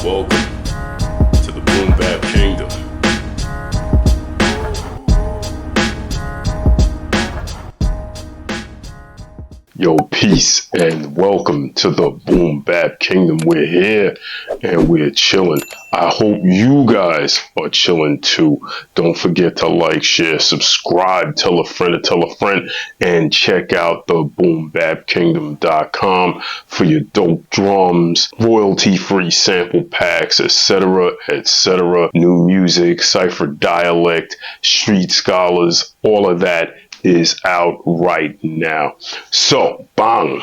Welcome to the Boom Bap Kingdom. Yo, peace and welcome to the Boom Bap Kingdom. We're here and we're chilling. I hope you guys are chilling too. Don't forget to like, share, subscribe, tell a friend to tell a friend, and check out the boombapkingdom.com for your dope drums, royalty-free sample packs, etc., etc. New music, Cipher, Dialect, Street Skholarz, all of that is out right now. So, bang.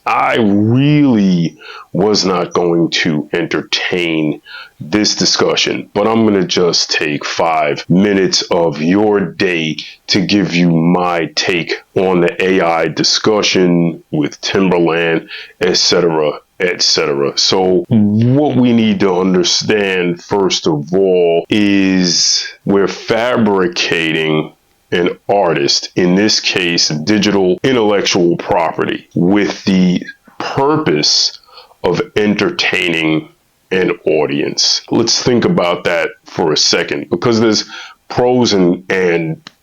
I really was not going to entertain this discussion, but I'm going to just take 5 minutes of your day to give you my take on the AI discussion with Timberland, etc., etc. So what we need to understand, first of all, is we're fabricating an artist, in this case, digital intellectual property, with the purpose of entertaining an audience. Let's think about that for a second, because there's pros and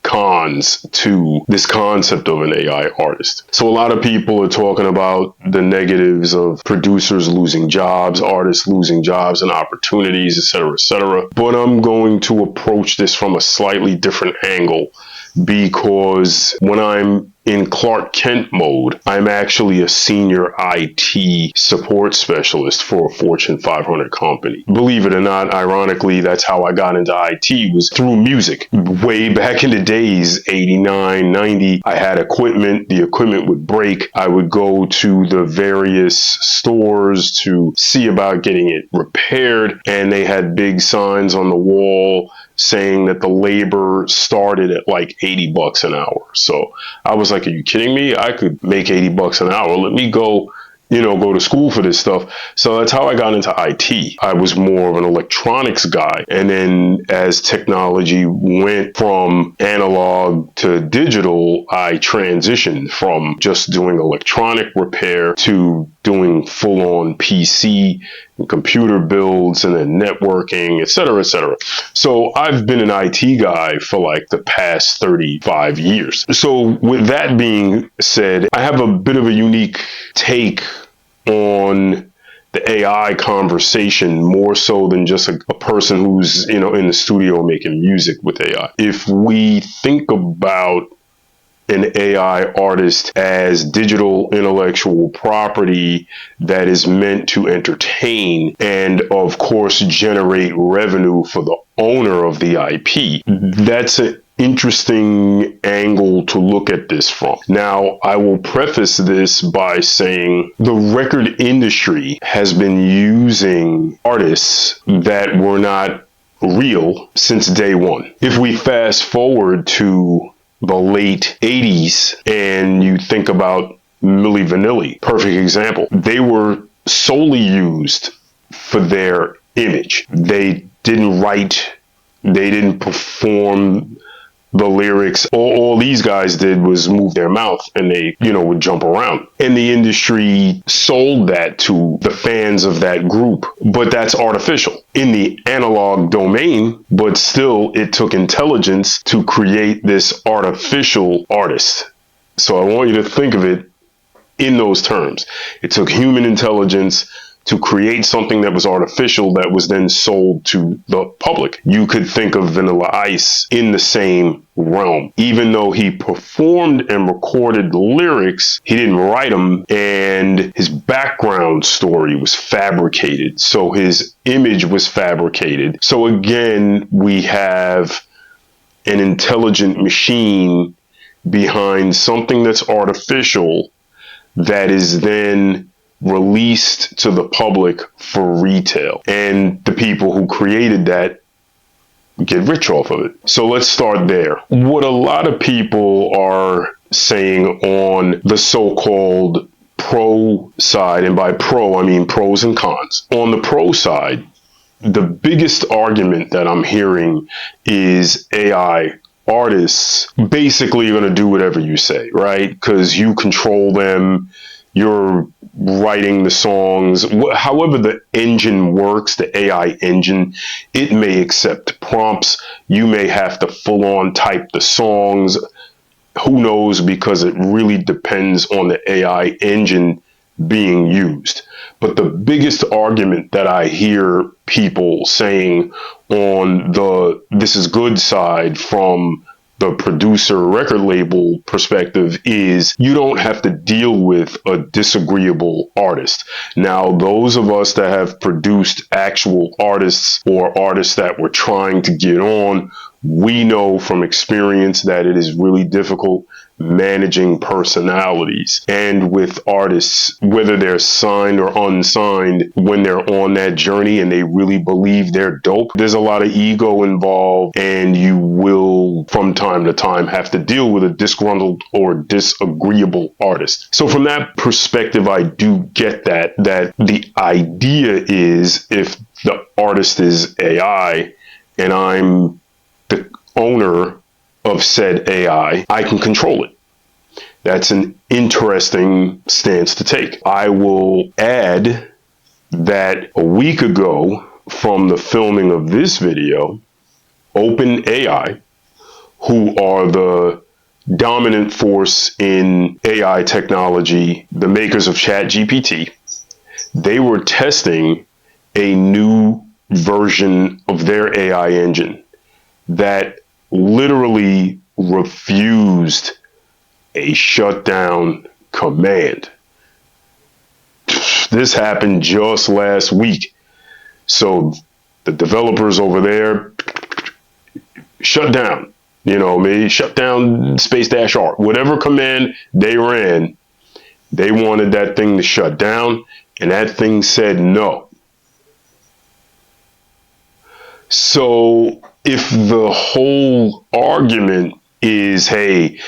cons to this concept of an AI artist. So a lot of people are talking about the negatives of producers losing jobs, artists losing jobs and opportunities, etc., etc. But I'm going to approach this from a slightly different angle, because when I'm in Clark Kent mode, I'm actually a senior IT support specialist for a Fortune 500 company. Believe it or not, ironically, that's how I got into IT, was through music. Way back in the days, 89, 90, I had equipment. The equipment would break. I would go to the various stores to see about getting it repaired, and they had big signs on the wall saying that the labor started at like $80 an hour. So I was like, are you kidding me? I could make $80 an hour. Let me go to school for this stuff. So that's how I got into IT. I was more of an electronics guy. And then as technology went from analog to digital, I transitioned from just doing electronic repair to doing full-on PC and computer builds and then networking, etc., etc. So I've been an IT guy for like the past 35 years. So with that being said, I have a bit of a unique take on the AI conversation, more so than just a person who's, in the studio making music with AI. If we think about an AI artist as digital intellectual property that is meant to entertain and, of course, generate revenue for the owner of the IP, that's an interesting angle to look at this from. Now, I will preface this by saying the record industry has been using artists that were not real since day one. If we fast forward to the late 80s and you think about Milli Vanilli, perfect example. They were solely used for their image. They didn't write, they didn't perform the lyrics. All these guys did was move their mouth and they, would jump around. And the industry sold that to the fans of that group. But that's artificial in the analog domain, but still it took intelligence to create this artificial artist. So I want you to think of it in those terms. It took human intelligence to create something that was artificial that was then sold to the public. You could think of Vanilla Ice in the same realm. Even though he performed and recorded the lyrics, he didn't write them, and his background story was fabricated. So his image was fabricated. So again, we have an intelligent machine behind something that's artificial that is then released to the public for retail, and the people who created that get rich off of it. So let's start there. What a lot of people are saying on the so-called pro side, and by pro I mean pros and cons. On the pro side, the biggest argument that I'm hearing is AI artists basically are going to do whatever you say, right? Because you control them. you're writing the songs, however the engine works, the AI engine, it may accept prompts. You may have to full on type the songs. Who knows? Because it really depends on the AI engine being used. But the biggest argument that I hear people saying on the this is good side from the producer record label perspective is you don't have to deal with a disagreeable artist. Now, those of us that have produced actual artists or artists that were trying to get on, we know from experience that it is really difficult managing personalities. And with artists, whether they're signed or unsigned, when they're on that journey and they really believe they're dope, there's a lot of ego involved, and you will from time to time have to deal with a disgruntled or disagreeable artist. So from that perspective, I do get that the idea is if the artist is AI and I'm the owner of said AI, I can control it. That's an interesting stance to take. I will add that a week ago from the filming of this video, OpenAI, who are the dominant force in AI technology, the makers of ChatGPT, they were testing a new version of their AI engine that literally refused a shutdown command. This happened just last week. So the developers over there shut down, maybe shut down space-r, whatever command they ran, they wanted that thing to shut down, and that thing said no. So if the whole argument is, hey,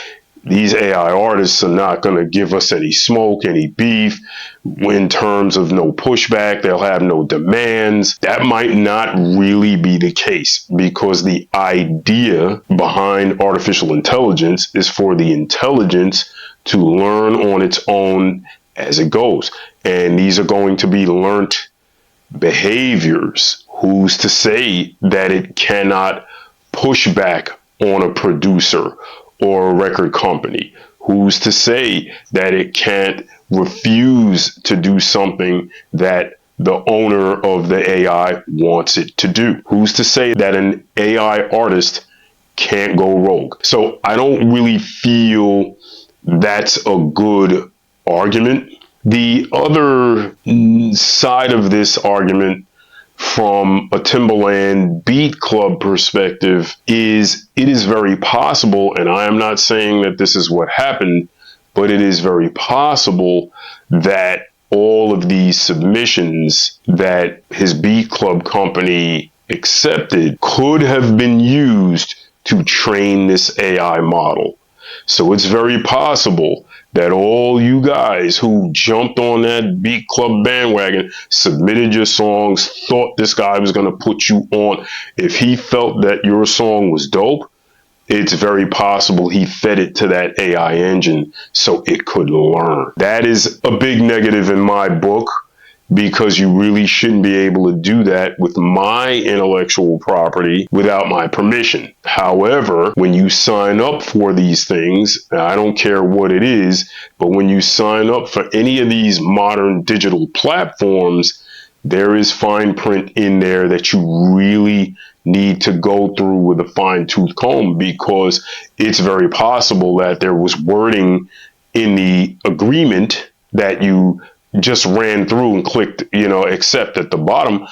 these AI artists are not going to give us any smoke, any beef, in terms of no pushback, they'll have no demands, that might not really be the case, because the idea behind artificial intelligence is for the intelligence to learn on its own as it goes. And these are going to be learnt behaviors. Who's to say that it cannot push back on a producer or a record company? Who's to say that it can't refuse to do something that the owner of the AI wants it to do? Who's to say that an AI artist can't go rogue? So I don't really feel that's a good argument. The other side of this argument from a Timbaland Beat Club perspective is it is very possible, and I am not saying that this is what happened, but it is very possible that all of these submissions that his Beat Club company accepted could have been used to train this AI model. So it's very possible that all you guys who jumped on that Beat Club bandwagon, submitted your songs, thought this guy was going to put you on, if he felt that your song was dope, it's very possible he fed it to that AI engine so it could learn. That is a big negative in my book, because you really shouldn't be able to do that with my intellectual property without my permission. However, when you sign up for these things, I don't care what it is, but when you sign up for any of these modern digital platforms, there is fine print in there that you really need to go through with a fine-tooth comb, because it's very possible that there was wording in the agreement that you just ran through and clicked, accept at the bottom.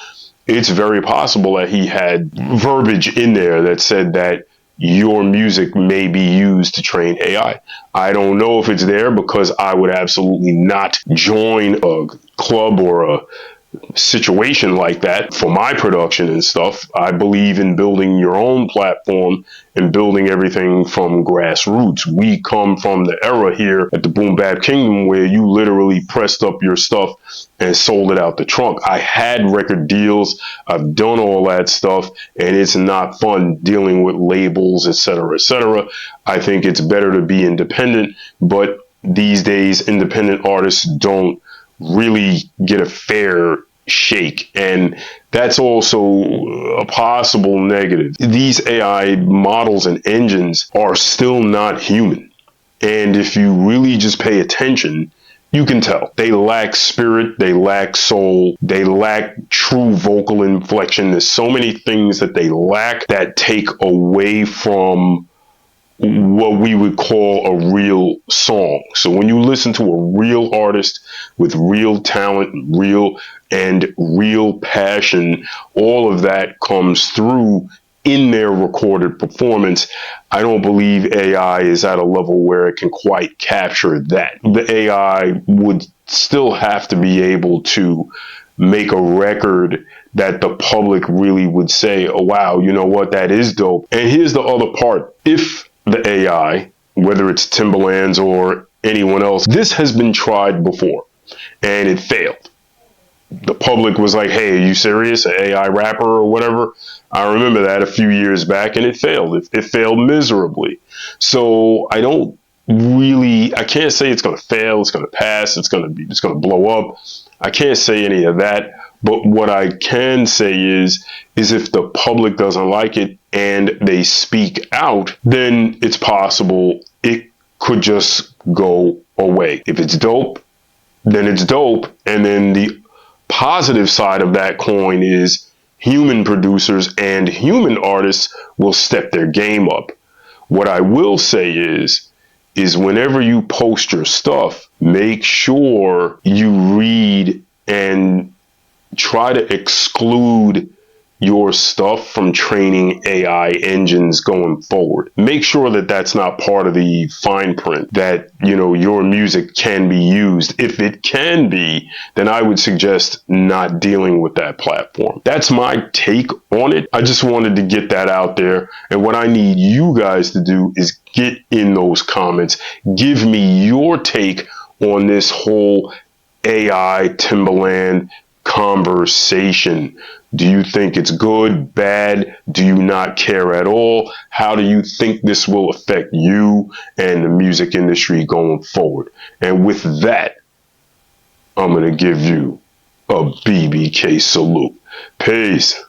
It's very possible that he had verbiage in there that said that your music may be used to train AI. I don't know if it's there, because I would absolutely not join a club or a situation like that for my production and stuff. I believe in building your own platform and building everything from grassroots. We come from the era here at the Boom Bap Kingdom where you literally pressed up your stuff and sold it out the trunk. I had record deals. I've done all that stuff, and it's not fun dealing with labels, etc., etc. I think it's better to be independent, but these days independent artists don't really get a fair shake, and that's also a possible negative. These AI models and engines are still not human, and if you really just pay attention, you can tell they lack spirit, they lack soul, they lack true vocal inflection. There's so many things that they lack that take away from what we would call a real song. So when you listen to a real artist with real talent, real passion, all of that comes through in their recorded performance. I don't believe AI is at a level where it can quite capture that. The AI would still have to be able to make a record that the public really would say, oh, wow, you know what, that is dope. And here's the other part. If the AI, whether it's Timbaland's or anyone else, this has been tried before and it failed. The public was like, hey, are you serious? An AI rapper or whatever? I remember that a few years back, and it failed. It failed miserably. So I can't say it's going to fail, it's going to pass, it's going to blow up. I can't say any of that. But what I can say is if the public doesn't like it and they speak out, then it's possible it could just go away. If it's dope, then it's dope. And then the positive side of that coin is human producers and human artists will step their game up. What I will say is whenever you post your stuff, make sure you read and try to exclude your stuff from training AI engines going forward. Make sure that that's not part of the fine print, that, your music can be used. If it can be, then I would suggest not dealing with that platform. That's my take on it. I just wanted to get that out there. And what I need you guys to do is get in those comments. Give me your take on this whole AI Timbaland conversation. Do you think it's good, bad? Do you not care at all? How do you think this will affect you and the music industry going forward? And with that, I'm going to give you a BBK salute. Peace.